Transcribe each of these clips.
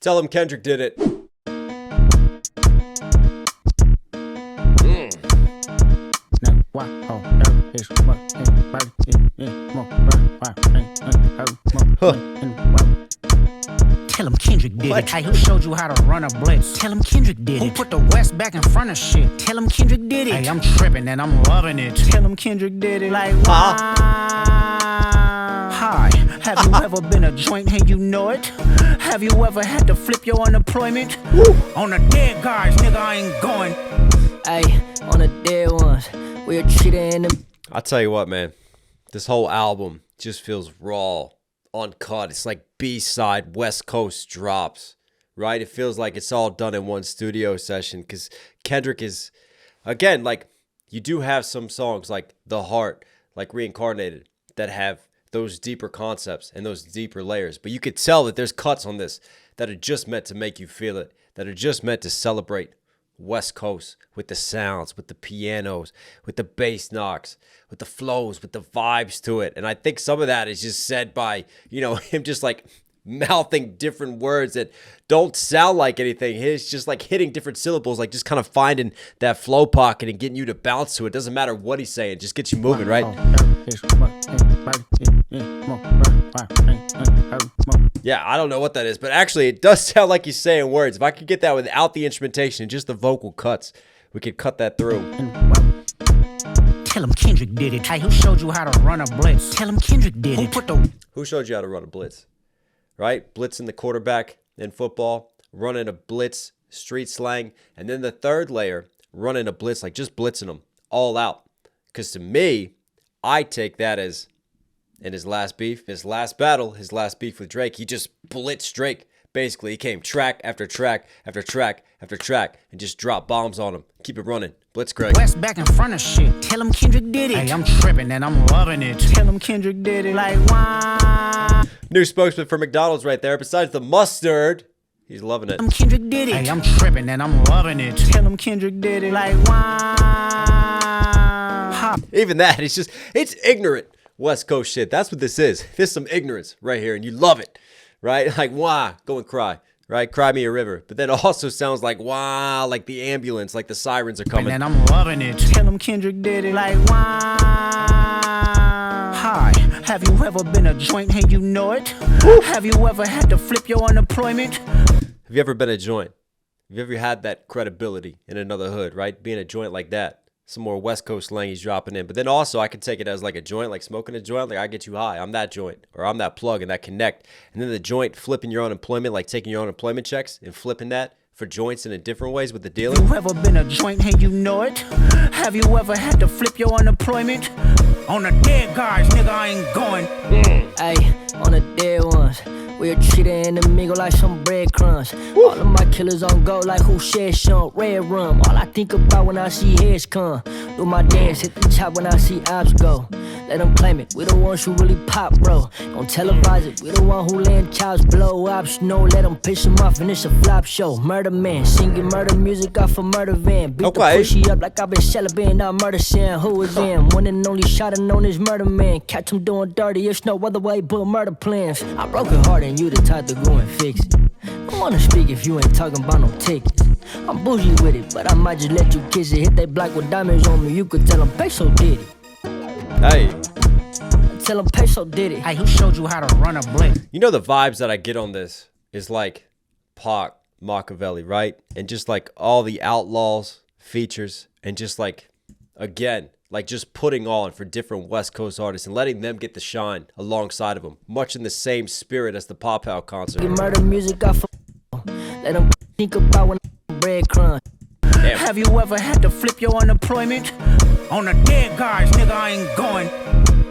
Tell him Kendrick did it. Tell him Kendrick did it. Hey, who showed you how to run a blitz? Tell him Kendrick did it. Who put the West back in front of shit? Tell him Kendrick did it. Hey, I'm tripping and I'm loving it. Tell him Kendrick did it. Like, why? Hi, have you ever been a joint and you know it? Have you ever had to flip your unemployment? Woo. On the dead guys, nigga, I ain't going. Hey, on the dead ones, we're treating them. I'll tell you what, man. This whole album just feels raw, uncut. It's like B-side West Coast drops, right? It feels like it's all done in one studio session because Kendrick is, again, like, you do have some songs like The Heart, like Reincarnated, that have those deeper concepts and those deeper layers. But you could tell that there's cuts on this that are just meant to make you feel it, that are just meant to celebrate West Coast with the sounds, with the pianos, with the bass knocks, with the flows, with the vibes to it. And I think some of that is just said by, you know, him just like mouthing different words that don't sound like anything. He's just like hitting different syllables, like just kind of finding that flow pocket and getting you to bounce to it. Doesn't matter what he's saying, just gets you moving, right? Yeah, I don't know what that is, but actually it does sound like he's saying words. If I could get that without the instrumentation, just the vocal cuts, we could cut that through. Tell him Kendrick did it. Hey, who showed you how to run a blitz? Tell him Kendrick did it. Who showed you how to run a blitz? Right? Blitzing the quarterback in football, running a blitz, street slang, and then the third layer, running a blitz, like just blitzing them all out. Because to me, I take that as in his last beef, his last battle, his last beef with Drake, he just blitzed Drake. Basically, he came track after track after track after track and just dropped bombs on him. Keep it running. Blitzkrieg. West back in front of shit. Tell him Kendrick did it. Hey, I'm tripping and I'm loving it. Tell him Kendrick did it. Like, why? New spokesman for McDonald's right there. Besides the mustard, he's loving it. Tell him Kendrick did it. Hey, I'm tripping and I'm loving it. Tell him Kendrick did it. Like, why? Even that, it's ignorant West Coast shit. That's what this is. There's some ignorance right here, and you love it, right? Like, wah, go and cry, right? Cry me a river. But then it also sounds like, wah, like the ambulance, like the sirens are coming. And I'm loving it. Tell him Kendrick did it. Like, wah. Hi, have you ever been a joint and you know it? Woo. Have you ever had to flip your unemployment? Have you ever been a joint? Have you ever had that credibility in another hood, right? Being a joint like that. Some more West Coast slang he's dropping in. But then also I could take it as like a joint, like smoking a joint. Like I get you high. I'm that joint. Or I'm that plug and that connect. And then the joint flipping your unemployment, like taking your unemployment checks and flipping that for joints in different ways with the dealer. Have you ever been a joint and you know it? Have you ever had to flip your unemployment? On the dead guys, nigga, I ain't going. Hey, on the dead ones, we're treating the amigo like some breadcrumbs. All of my killers on go like who shed some red rum. All I think about when I see heads come. Do my dance, hit the top when I see ops go. Let them claim it, we the ones who really pop, bro. Don't televise it, we the one who land chows blow ops. No, let them piss them off and it's a flop show. Murder man, singing murder music off a murder van. Beat the pushy up like I've been celebrating out murder scene. Who is in? One and only shot and known as murder man. Catch him doing dirty, it's no other way but murder plans. I broke your heart and you the type to go and fix it. Don't wanna speak if you ain't talking about no tickets. I'm bougie with it, but I might just let you kiss it. Hit they block with diamonds on me, you could tell them Peso did it. Hey. Tell them Peso did it. Hey, who showed you how to run a blitz? You know the vibes that I get on this is like Pac, Machiavelli, right? And just like all the Outlaws features and just like, again, like just putting on for different West Coast artists and letting them get the shine alongside of them. Much in the same spirit as the Pop Out concert. Get murder music off of let them think about when breadcrumbs. Have you ever had to flip your unemployment? On the dead guys, nigga, I ain't going.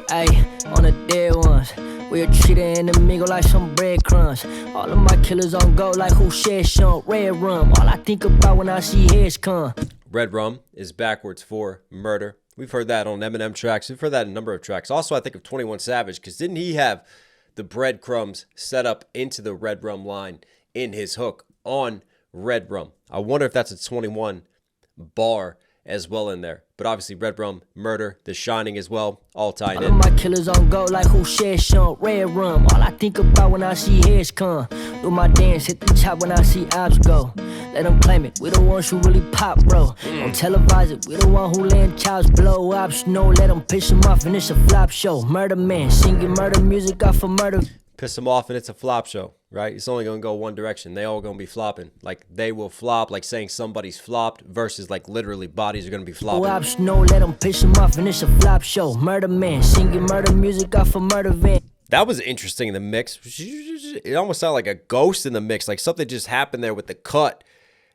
Hey, on the dead ones, we're treating the amigo like some breadcrumbs. All of my killers on go like who shed some red rum. All I think about when I see heads come. Red rum is backwards for murder. We've heard that on Eminem tracks. We've heard that in a number of tracks. Also, I think of 21 Savage, because didn't he have the breadcrumbs set up into the red rum line in his hook on Red Rum? I wonder if that's a 21 bar as well in there. But obviously Red Rum, Murder, The Shining as well, all tied in. All of my killers on go like who shed some red rum. All I think about when I see heads come. Do my dance, hit the top when I see ops go. Let them claim it, we the ones who really pop, bro. Don't televise it, we the one who laying chops, blow ops. No, let them piss them off and it's a flop show. Murder man, singing murder music off of murder. Piss them off and it's a flop show, right? It's only going to go one direction. They all going to be flopping. Like, they will flop, like saying somebody's flopped versus like literally bodies are going to be flopping. Ops, no, let them piss them off and it's a flop show. Murder man, singing murder music off of murder van. That was interesting in the mix. It almost sounded like a ghost in the mix. Like something just happened there with the cut.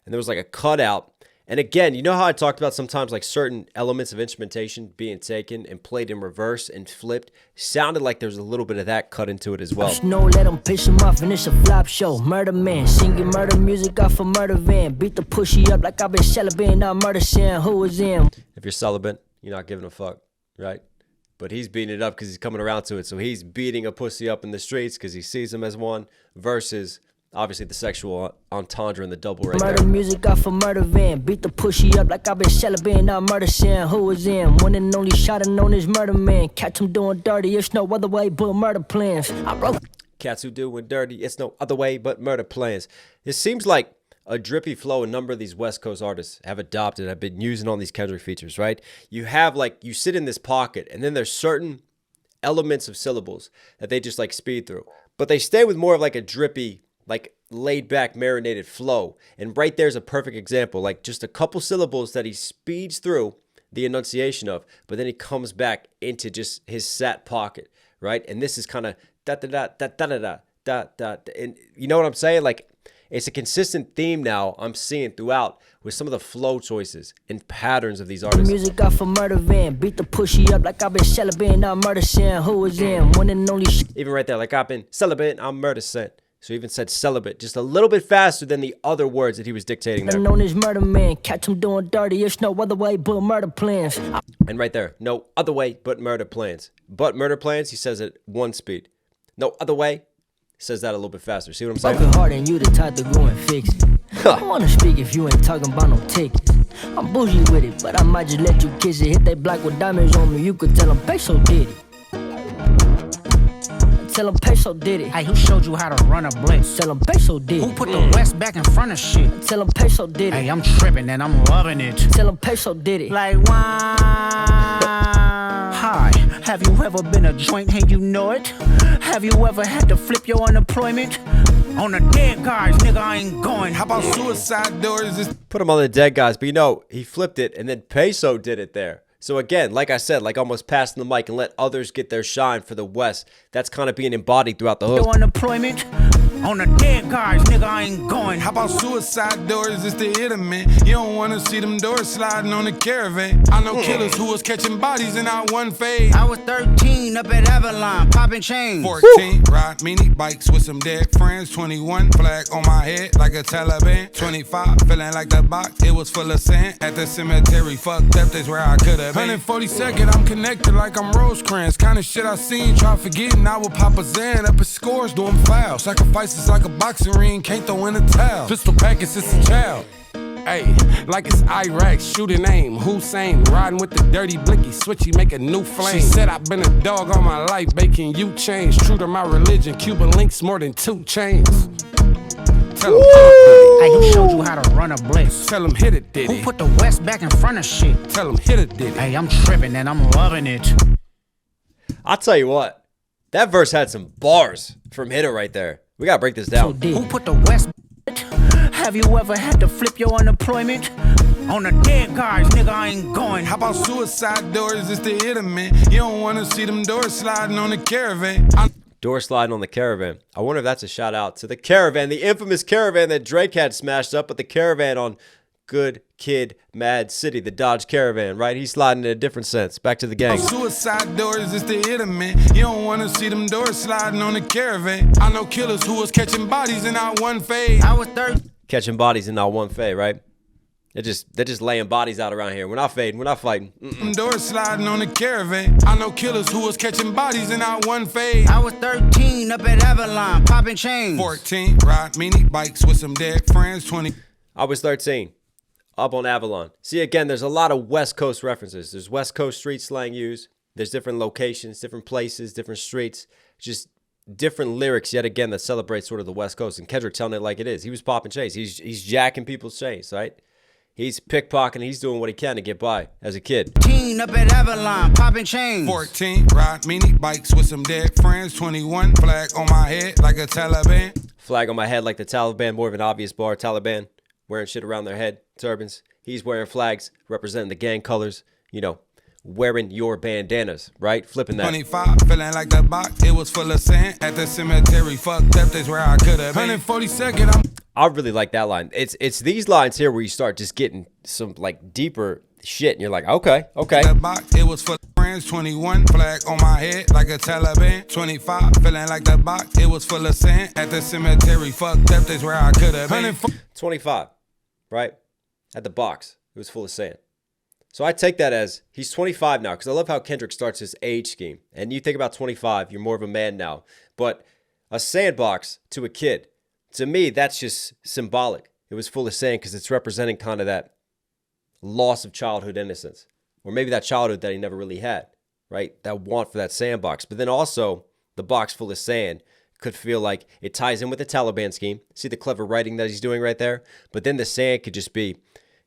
And there was like a cutout. And again, you know how I talked about sometimes like certain elements of instrumentation being taken and played in reverse and flipped? Sounded like there was a little bit of that cut into it as well. No, let them piss them off and it's a flop show. Murder man, singing murder music off a murder van. Beat the pussy up like I've been celebrating, not murder saying who is in. If you're celibate, you're not giving a fuck, right? But he's beating it up because he's coming around to it. So he's beating a pussy up in the streets because he sees him as one versus obviously the sexual entendre and the double right murder there. Music off a murder van. Beat the pussy up like I've been celebrating, not murder saying who is in. One and only shot and known as murder man. Catch him doing dirty, it's no other way but murder plans. I broke Cats who doing dirty, it's no other way but murder plans. It seems like a drippy flow a number of these West Coast artists have adopted, have been using on these Kendrick features, right? You have like, you sit in this pocket and then there's certain elements of syllables that they just like speed through. But they stay with more of like a drippy, like laid back, marinated flow. And right there's a perfect example, like just a couple syllables that he speeds through the enunciation of, but then he comes back into just his sat pocket, right? And this is kind of da-da-da-da-da-da-da-da. And you know what I'm saying? Like, it's a consistent theme now I'm seeing throughout with some of the flow choices and patterns of these artists. Music off a murder van. Beat the pussy up like I've been celebrating, not murder saying who is in. One and only even right there, like I've been celebrating, I'm murder sent. So he even said celibate just a little bit faster than the other words that he was dictating there. known as murder man. Catch him doing dirty, it's no other way but murder plans. And right there, no other way but murder plans. But murder plans, he says at one speed. No other way, says that a little bit faster. See what I'm saying? Broken heart and you the type to go and fix it. I wanna speak if you ain't talking about no tickets. I'm bougie with it, but I might just let you kiss it. Hit they block with diamonds on me, you could tell them peso did it. Tell them peso did it. Hey, who showed you how to run a blitz? Tell them peso did it. Who put the West back in front of shit? Tell them peso did it. Hey, I'm tripping and I'm loving it. Tell them peso did it. Like wine. Hi, have you ever been a joint and you know it? Have you ever had to flip your unemployment? On the dead guys, nigga, I ain't going. How about Suicide doors? Put him on the dead guys, but you know, he flipped it and then Peso did it there. So again, like I said, like almost passing the mic and let others get their shine for the West. That's kind of being embodied throughout the hook. your unemployment? On the dead guys, nigga, I ain't going. How about suicide doors? It's the intimate. You don't wanna see them doors sliding on the caravan. I know killers who was catching bodies in our one fade. I was 13 up at Avalon, popping chains. 14, ride mini bikes with some dead friends. 21, flag on my head like a Taliban. 25, feeling like the box, it was full of sand. At the cemetery, fucked up, that's where I could've been. 142nd, I'm connected like I'm Rosecrans. Kinda shit I seen, try forgetting I would pop a Zan up at scores, doing fouls. Sacrifices like a boxing ring, can't throw in a towel. Pistol packets, it's a child. Hey, like it's Iraq, shooting aim, Hussein, riding with the dirty blicky, switchy, make a new flame. She said I've been a dog all my life, baking you change. True to my religion, Cuban links more than 2 chains. Tell him Hey, who showed you how to run a blitz? Tell him hit it, did Who it? put the West back in front of shit? Tell him hit it, did it? Hey, I'm tripping and I'm loving it. I'll tell you what, that verse had some bars from Hitter right there. We gotta break this down. Who put the West? Have you ever had to flip your unemployment? On the dead guys, nigga, I ain't going. How about suicide doors? It's the intimate. You don't wanna see them doors sliding on the caravan. Door sliding on the Caravan. I wonder if that's a shout out to the Caravan, the infamous Caravan that Drake had smashed up, but the Caravan on Good Kid, Mad City, the Dodge Caravan, right? He's sliding in a different sense. Back to the gang. Suicide doors is the intimate. You don't wanna see them doors sliding on the caravan. I know killers who was catching bodies in our one fade. I was 13. Catching bodies in our one fade, right? They're just laying bodies out around here. We're not fading. We're not fighting. Them doors sliding on the caravan. I know killers who was catching bodies in our one fade. I was 13 up at Avalon, popping chains. 14, ride mini bikes with some dead friends. 20. I was 13. Up on Avalon. See, again, there's a lot of West Coast references. There's West Coast street slang used. There's different locations, different places, different streets. Just different lyrics yet again that celebrate sort of the West Coast, and Kendrick telling it like it is. He was popping chains. He's jacking people's chains, right? He's pickpocketing. He's doing what he can to get by as a kid. Teen up at Avalon, popping chains. 14, ride mini bikes with some dead friends. 21, flag on my head like a Taliban. Flag on my head like the Taliban, more of an obvious bar. Taliban wearing shit around their head, turbans. He's wearing flags representing the gang colors, you know, wearing your bandanas, right? Flipping that. 25, feeling like the box, it was full of sand. At the cemetery, fucked up, that's where I could have been. 142nd, I really like that line. It's these lines here where you start just getting some like deeper shit, and you're like, okay. The box, it was full of friends. 21, flag on my head like a Taliban. 25, feeling like the box, it was full of sand. At the cemetery, fucked up, that's where I could have been. 25, right? At the box, it was full of sand. So I take that as he's 25 now, because I love how Kendrick starts his age scheme. And you think about 25, you're more of a man now. But a sandbox to a kid, to me, that's just symbolic. It was full of sand because it's representing kind of that loss of childhood innocence. Or maybe that childhood that he never really had, right? That want for that sandbox. But then also, the box full of sand could feel like it ties in with the Taliban scheme. See the clever writing that he's doing right there? But then the sand could just be,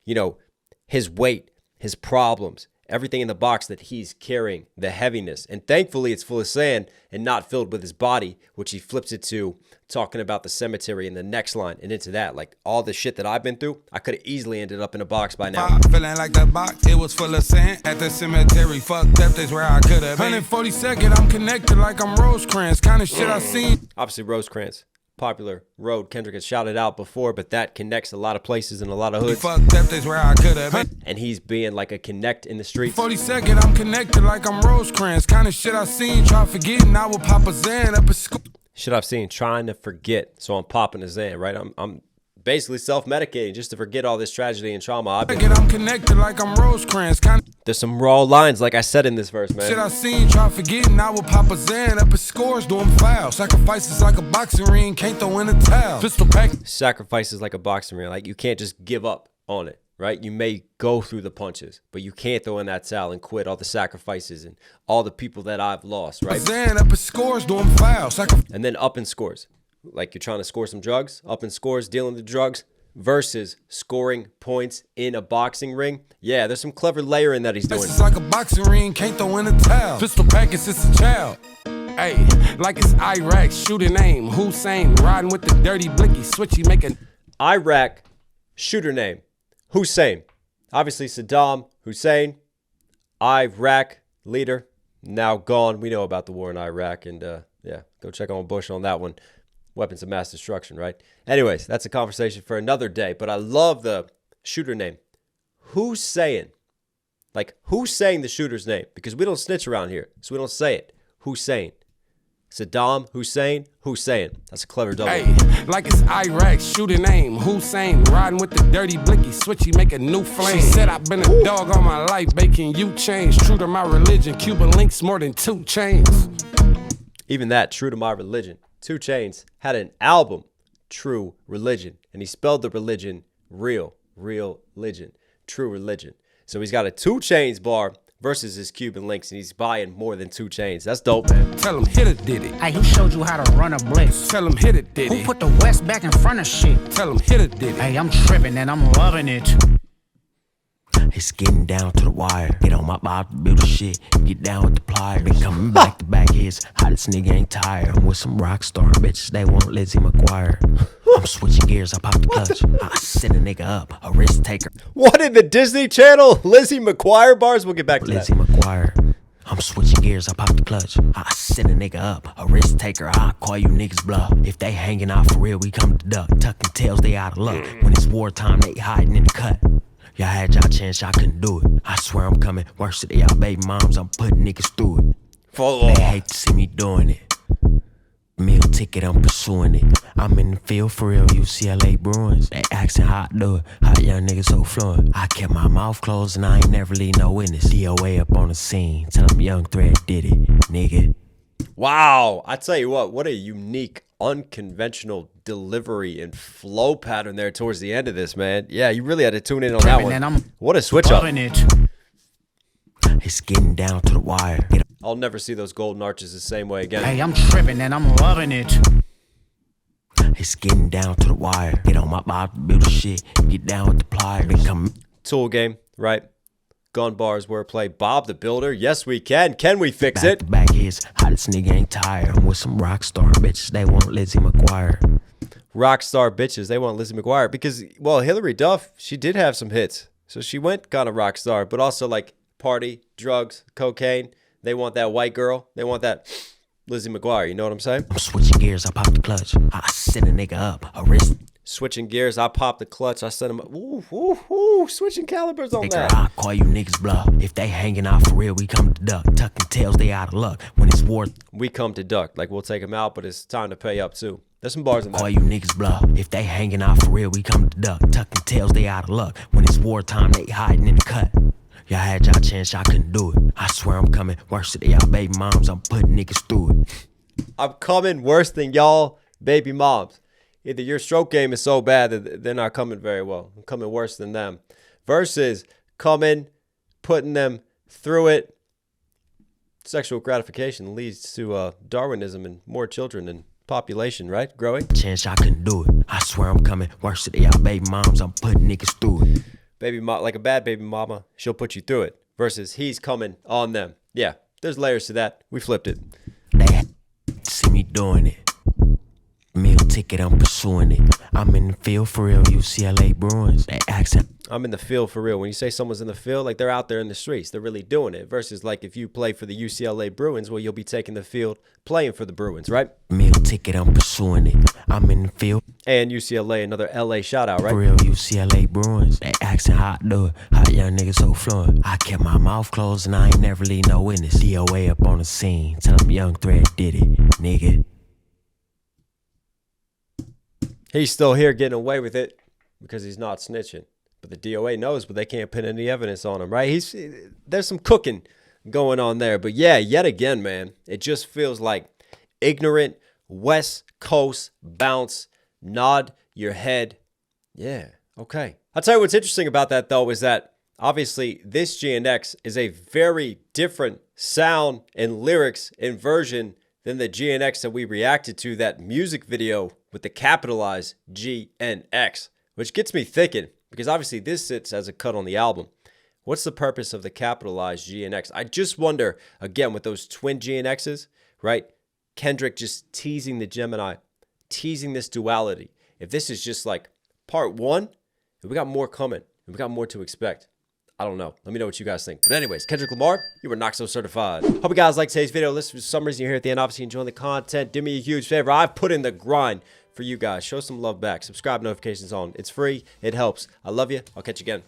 you know, his weight, his problems, everything in the box that he's carrying, the heaviness. And thankfully, it's full of sand and not filled with his body, which he flips it to talking about the cemetery in the next line and into that. Like, all the shit that I've been through, I could have easily ended up in a box by now. Feeling like the box, it was full of sand. At the cemetery, fucked up, that's where I could have been. 142nd, I'm connected like I'm Rosecrans. Kind of shit I seen. Obviously, Rosecrans. Popular road Kendrick has shouted out before, but that connects a lot of places and a lot of hoods. Fucked up, that's where I could have been. And he's being like a connect in the streets. 42nd, I'm connected like I'm Rosecrans. Kind of shit I seen, try forgetting I would pop a Zan up at school. Shit I've seen, trying to forget, so I'm popping a Zan, right? I'm basically self-medicating just to forget all this tragedy and trauma I've been through. I'm connected like I'm Rosecrans. There's some raw lines, like I said in this verse, man. Shit I seen, try forgetting I would pop a Zan up at scores, doing fouls. Sacrifices like a boxing ring, can't throw in a towel. Pistol pack. Sacrifices like a boxing ring, like you can't just give up on it, right? You may go through the punches, but you can't throw in that towel and quit all the sacrifices and all the people that I've lost, right? Zan up at scores, doing fouls. And then up in scores, like you're trying to score some drugs, up in scores, dealing the drugs, versus scoring points in a boxing ring. Yeah, there's some clever layering that he's doing. It's like a boxing ring, can't throw in a towel. Pistol packets, it's a child. Hey, like it's Iraq, shooter name, Hussein, riding with the dirty blicky, switchy, making Iraq, shooter name, Hussein. Obviously Saddam Hussein, Iraq leader, now gone. We know about the war in Iraq, and yeah, go check on Bush on that one. Weapons of mass destruction, right? Anyways, that's a conversation for another day. But I love the shooter name. Who's saying? Like, who's saying the shooter's name? Because we don't snitch around here, so we don't say it. Who's saying? Saddam Hussein? Who's saying? That's a clever double. Hey, like it's Iraq, shooter name, Hussein, riding with the dirty blicky, switchy, make a new flame. She said I've been a dog all my life, baking you change. True to my religion, Cuban links more than 2 chains. Even that, true to my religion. 2 Chainz had an album, True Religion, and he spelled the religion real religion, true religion. So he's got a 2 Chainz bar versus his Cuban links, and he's buying more than 2 Chainz. That's dope, man. Tell him hit it, did it. Hey, who showed you how to run a blitz? Tell him hit it, did it. Who put the West back in front of shit? Tell him hit it, did it. Hey, I'm tripping and I'm loving it. It's getting down to the wire. Get on my Bob, build the shit. Get down with the pliers. Been coming back to back hits. Hottest nigga ain't tired. I'm with some rock star bitches. They want Lizzie McGuire. I'm switching gears. I pop the clutch. I send a nigga up. A risk taker. What in the Disney Channel? Lizzie McGuire bars? We'll get back to Lizzie that. McGuire. I'm switching gears. I pop the clutch. I send a nigga up. A risk taker. I call you niggas bluff. If they hanging out for real, we come to duck. Tucking tails, they out of luck. When it's wartime, they hiding in the cut. Y'all had y'all chance, y'all couldn't do it. I swear I'm coming worse to y'all baby moms. I'm putting niggas through it. They hate to see me doing it. Meal ticket, I'm pursuing it. I'm in the field for real, UCLA Bruins. They asking how I do it. How young niggas so fluent. I kept my mouth closed and I ain't never leave no witness. DOA up on the scene. Tell them Young Thread did it, nigga. Wow. I tell you what a unique, unconventional delivery and flow pattern there towards the end of this, man. Yeah, you really had to tune in on that one. What a switch up. It. It's getting down to the wire. I'll never see those golden arches the same way again. Hey, I'm tripping and I'm loving it. It's getting down to the wire. Get on my Bob, build the shit. Get down with the pliers. Become Tool game, right? Gun bars, wordplay. Bob the Builder. Yes, we can. Can we fix back it? to back hits. Hottest nigga ain't tired. I'm with some rock star bitches. They want Lizzie McGuire. Rock star bitches. They want Lizzie McGuire because, well, Hillary Duff, she did have some hits. So she went kind of rock star, but also like party, drugs, cocaine. They want that white girl. They want that Lizzie McGuire. You know what I'm saying? I'm switching gears. I pop the clutch. I send a nigga up. A wrist. Switching gears, I pop the clutch. I send him up. Ooh, ooh, ooh. Switching calibers on that. I call you niggas bluff. If they hanging out for real, we come to duck. Tucking tails, they out of luck. When it's war, we come to duck. Like, we'll take them out, but it's time to pay up, too. There's some bars in call there. you niggas bluff. If they hanging out for real, we come to duck. Tucking tails, they out of luck. When it's wartime, they hiding in the cut. Y'all had y'all chance, y'all couldn't do it. I swear I'm coming worse than y'all baby moms. I'm putting niggas through it. I'm coming worse than y'all baby moms. Either your stroke game is so bad that they're not coming very well. I'm coming worse than them. Versus coming, putting them through it. Sexual gratification leads to Darwinism and more children and population, right? Growing. Chance y'all couldn't do it. I swear I'm coming worse than y'all baby moms. I'm putting niggas through it. Like a bad baby mama, she'll put you through it. Versus he's coming on them. Yeah, there's layers to that. We flipped it. They see me doing it. Meal ticket, I'm pursuing it. I'm in the field for real, UCLA Bruins. That accent. I'm in the field for real. When you say someone's in the field, like they're out there in the streets. They're really doing it. Versus like if you play for the UCLA Bruins, well, you'll be taking the field playing for the Bruins, right? Meal ticket, I'm pursuing it. I'm in the field. And UCLA, another LA shout out, right? For real, UCLA Bruins. That accent, hot do it. Hot young niggas so fluent. I kept my mouth closed and I ain't never leave no witness. DOA up on the scene. Tell them Young Thread did it, nigga. He's still here getting away with it because he's not snitching. But the DOA knows, but they can't pin any evidence on him, right? There's some cooking going on there. But yeah, yet again, man, it just feels like ignorant West Coast bounce, nod your head. Yeah, okay. I'll tell you what's interesting about that, though, is that obviously this GNX is a very different sound and lyrics and version than the GNX that we reacted to, that music video with the capitalized GNX, which gets me thinking, because obviously this sits as a cut on the album. What's the purpose of the capitalized GNX? I just wonder, again, with those twin GNXs, right? Kendrick just teasing the Gemini, teasing this duality. If this is just like part one, we got more coming, and we got more to expect. I don't know. Let me know what you guys think. But anyways, Kendrick Lamar, you were Knox Hill certified. Hope you guys liked today's video. Listen, for some reason you're here at the end, obviously enjoying the content. Do me a huge favor. I've put in the grind for you guys. Show some love back. Subscribe, notifications on. It's free. It helps. I love you. I'll catch you again.